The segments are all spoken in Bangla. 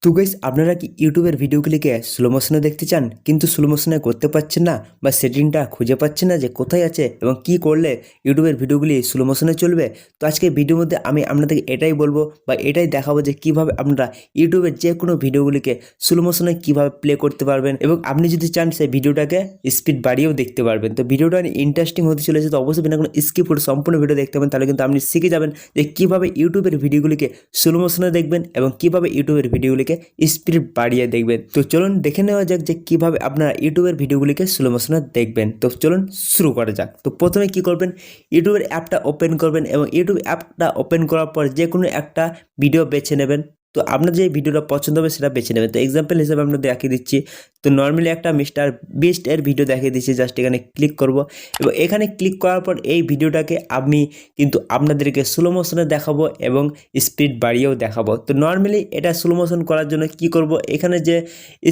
তো গাইস আপনারা কি ইউটিউবের ভিডিওগুলিকে স্লো মোশনে দেখতে চান কিন্তু স্লো মোশনে করতে পারছেন না বা সেটিংটা খুঁজে পাচ্ছেন না যে কোথায় আছে এবং কি করলে ইউটিউবের ভিডিওগুলি স্লো মোশনে চলবে। তো আজকে ভিডিওর মধ্যে আমি আপনাদেরকে এটাই বলবো বা এটাই দেখাবো যে কিভাবে আপনারা ইউটিউবের যে কোনো ভিডিওগুলিকে স্লো মোশনে কীভাবে প্লে করতে পারবেন এবং আপনি যদি চান সেই ভিডিওটাকে স্পিড বাড়িয়েও দেখতে পারবেন। তো ভিডিওটা ইন্টারেস্টিং হতে চলেছে, তো অবশ্যই বিনা কোনো স্কিপ করে সম্পূর্ণ ভিডিও দেখতে পাবেন, তাহলে কিন্তু আপনি শিখে যাবেন যে কীভাবে ইউটিউবের ভিডিওগুলিকে স্লো মোশনে দেখবেন এবং কীভাবে ইউটিউবের ভিডিওগুলিকে স্পিড বাড়িয়ে দেখবেন। তো চলুন দেখে নেওয়া যাক যে কিভাবে আপনারা ইউটিউবের ভিডিওগুলিকে স্লো মোশনে দেখবেন। তো চলুন শুরু করা যাক। তো প্রথমে কি করবেন, ইউটিউবের অ্যাপটা ওপেন করবেন এবং ইউটিউব অ্যাপটা ওপেন করার পর যে কোনো একটা ভিডিও বেছে নেবেন। তো আপনার যে ভিডিওটা পছন্দ হবে সেটা বেছে নেবেন। তো এক্সাম্পল হিসেবে আমরা দেখিয়ে দিচ্ছি। তো নর্মালি একটা মিস্টার বিস্ট এর ভিডিও দেখিয়ে দিচ্ছি, জাস্ট এখানে ক্লিক করব এবং এখানে ক্লিক করার পর এই ভিডিওটাকে আমি কিন্তু আপনাদেরকে স্লো মোশনে দেখাবো এবং স্পিড বাড়িয়েও দেখাবো। তো নর্মালি এটা স্লো মোশন করার জন্য কি করব, এখানে যে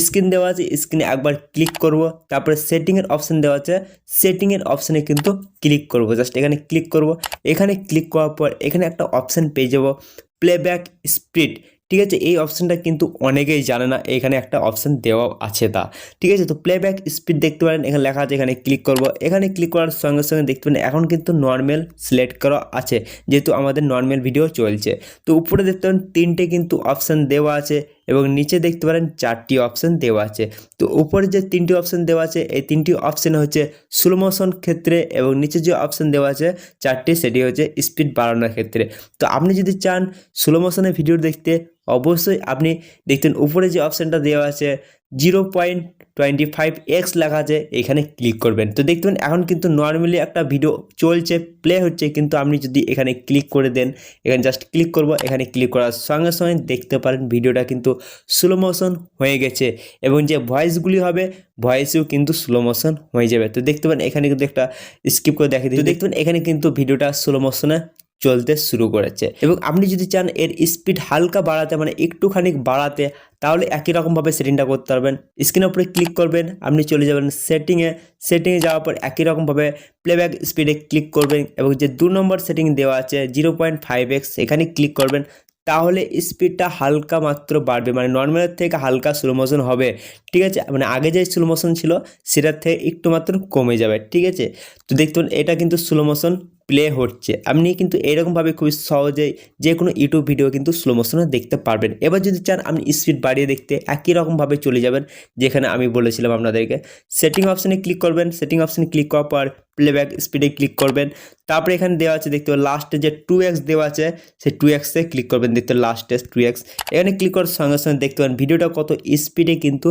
স্ক্রিন দেওয়া আছে স্ক্রিনে একবার ক্লিক করব, তারপরে সেটিংয়ের অপশান দেওয়া আছে সেটিংয়ের অপশানে কিন্তু ক্লিক করব, জাস্ট এখানে ক্লিক করব। এখানে ক্লিক করার পর এখানে একটা অপশান পেয়ে যাব প্লেব্যাক স্পিড। ঠিক আছে, এই অপশানটা কিন্তু অনেকেই জানে না, এখানে একটা অপশান দেওয়া আছে তা। ঠিক আছে, তো প্লেব্যাক স্পিড দেখতে পারেন এখানে লেখা আছে, এখানে ক্লিক করব। এখানে ক্লিক করার সঙ্গে সঙ্গে দেখতে পারেন এখন কিন্তু নর্মাল সিলেক্ট করা আছে, যেহেতু আমাদের নর্মাল ভিডিও চলছে। তো উপরে দেখতে পারেন তিনটে কিন্তু অপশান দেওয়া আছে এবং নিচে দেখতে পারেন চারটি অপশান দেওয়া আছে। তো উপরে যে তিনটি অপশান দেওয়া আছে এই তিনটি অপশান হচ্ছে স্লো মোশন ক্ষেত্রে এবং নিচে যে অপশান দেওয়া আছে চারটি সেটি হচ্ছে স্পিড বাড়ানোর ক্ষেত্রে। তো আপনি যদি চান স্লো মোশনে ভিডিও দেখতে অবশ্যই আপনি দেখতেন উপরে যে অপশানটা দেওয়া আছে 0.25x লেখা আছে, এখানে ক্লিক করবেন। তো দেখবেন এখন কিন্তু নর্মালি একটা ভিডিও চলছে, প্লে হচ্ছে, কিন্তু আপনি যদি এখানে ক্লিক করে দেন, এখানে জাস্ট ক্লিক করব, এখানে ক্লিক করার সঙ্গে সঙ্গে দেখতে পারেন ভিডিওটা কিন্তু স্লো মোশন হয়ে গেছে এবং যে ভয়েসগুলি হবে ভয়েসেও কিন্তু স্লো মোশন হয়ে যাবে। তো দেখতে পারেন এখানে কিন্তু একটা স্কিপ করে দেখে দিই, তো দেখতে পারেন এখানে কিন্তু ভিডিওটা স্লো মোশনে চলতে শুরু করেছে। এবং আপনি যদি চান এর স্পিড হালকা বাড়াতে মানে একটুখানি বাড়াতে, তাহলে একই রকমভাবে সেটিংটা করতে পারবেন। স্ক্রিনের উপরে ক্লিক করবেন, আপনি চলে যাবেন সেটিংয়ে যাওয়ার পর একই রকমভাবে প্লেব্যাক স্পিডে ক্লিক করবেন এবং যে 2 নম্বর সেটিং দেওয়া আছে 0.5x এখানে ক্লিক করবেন, তাহলে স্পিডটা হালকা মাত্র বাড়বে, মানে নর্মালের থেকে হালকা স্লো মোশন হবে। ঠিক আছে, মানে আগে যে স্লো মোশন ছিল সেটার থেকে একটু মাত্র কমে যাবে। ঠিক আছে, তো দেখুন এটা কিন্তু স্লো মোশন প্লে হচ্ছে। আপনি কিন্তু এরকমভাবে খুবই সহজেই যে কোনো ইউটিউব ভিডিও কিন্তু স্লো মোশনে দেখতে পারবেন। এবার যদি চান আপনি স্পিড বাড়িয়ে দেখতে একই রকমভাবে চলে যাবেন, যেখানে আমি বলেছিলাম আপনাদেরকে সেটিং অপশানে ক্লিক করবেন। সেটিং অপশানে ক্লিক করার পর প্লেব্যাক স্পিডে ক্লিক করবেন, তারপরে এখানে দেওয়া আছে দেখতে পাবেন লাস্টে যে 2x দেওয়া আছে সেই 2x-এ ক্লিক করবেন, দেখতে লাস্টে 2x এখানে ক্লিক করার সঙ্গে সঙ্গে দেখতে পাবেন ভিডিওটা কত স্পিডে কিন্তু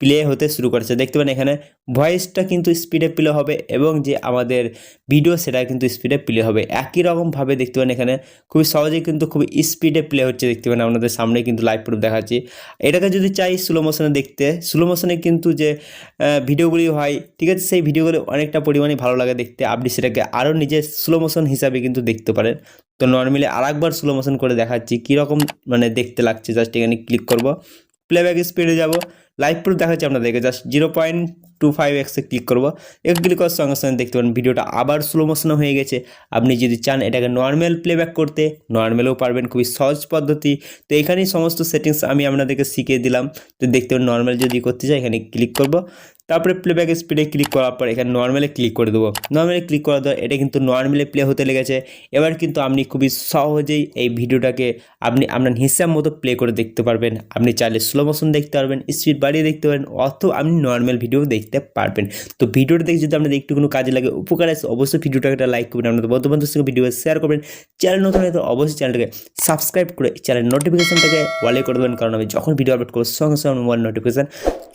প্লে হতে শুরু করেছে। দেখতে পাবেন এখানে ভয়েসটা কিন্তু স্পিডে প্লে হবে এবং যে আমাদের ভিডিও সেটা কিন্তু স্পিডে প্লে হবে। একই রকমভাবে দেখতে পাবেন এখানে খুবই সহজেই কিন্তু খুবই স্পিডে প্লে হচ্ছে। দেখতে পাবেন আপনাদের সামনে কিন্তু লাইভ প্রুফ দেখাচ্ছি। এটাকে যদি চাই স্লো মোশনে দেখতে, স্লো মোশনে কিন্তু যে ভিডিওগুলি হয়, ঠিক আছে, সেই ভিডিওগুলি অনেকটা পরিমাণে ভালো লাগে দেখতে, আপনি সেটাকে আরও নিজের স্লো মোশন হিসাবে কিন্তু দেখতে পারেন। তো নর্মালি আরেকবার স্লো মোশন করে দেখাচ্ছি কীরকম মানে দেখতে লাগছে। জাস্ট এখানে ক্লিক করব, প্লেব্যাক স্পিডে যাব, লাইভ প্রুফ দেখাচ্ছি আপনাদেরকে, জাস্ট 0.25x-এ ক্লিক করব। এখানে ক্লিক করার সঙ্গে সঙ্গে দেখতে পারেন ভিডিওটা আবার স্লো মোশনে হয়ে গেছে। আপনি যদি চান এটাকে নর্মাল প্লেব্যাক করতে নর্মালেও পারবেন, খুবই সহজ পদ্ধতি। তো এখানেই সমস্ত সেটিংস আমি আপনাদেরকে শিখিয়ে দিলাম। তো দেখতে পাবেন নর্মাল যদি করতে চাই এখানে ক্লিক করব, তারপরে প্লেব্যাক স্পিডে ক্লিক করার পর এখানে নর্মালে ক্লিক করে দেবো। নর্মালি ক্লিক করার পর এটা কিন্তু নর্মালি প্লে হতে লেগেছে। এবার কিন্তু আপনি খুবই সহজেই এই ভিডিওটাকে আপনি আপনার হিসাব মতো প্লে করে দেখতে পারবেন। আপনি চাইলে স্লো মোশন দেখতে পারবেন, স্পিড বাড়িয়ে দেখতে পারেন, অথবা আপনি নর্মাল ভিডিও দেখতে পারবেন। তো ভিডিওটা দেখে যদি আপনাদের একটু কোনো কাজে লাগে, উপকার আসে, অবশ্যই ভিডিওটাকে একটা লাইক করবেন, আপনাদের বন্ধুবান্ধবের সঙ্গে ভিডিও শেয়ার করবেন। চ্যানেল নতুন হলে তো অবশ্যই চ্যানেলটাকে সাবস্ক্রাইব করে চ্যানেল নোটিফিকেশনটাকে ওয়ালে করে দেবেন, কারণ আমি যখন ভিডিও আপলোড করবো সঙ্গে সঙ্গে মোবাইল নোটিফিকেশন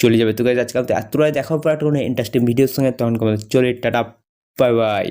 চলে যাবে। তো গাইজ আজকে এতটাই দেখা পর একটা কোনো ইন্টারেস্টিং ভিডিওর সঙ্গে, তখন চলে টাটা, বাই বাই।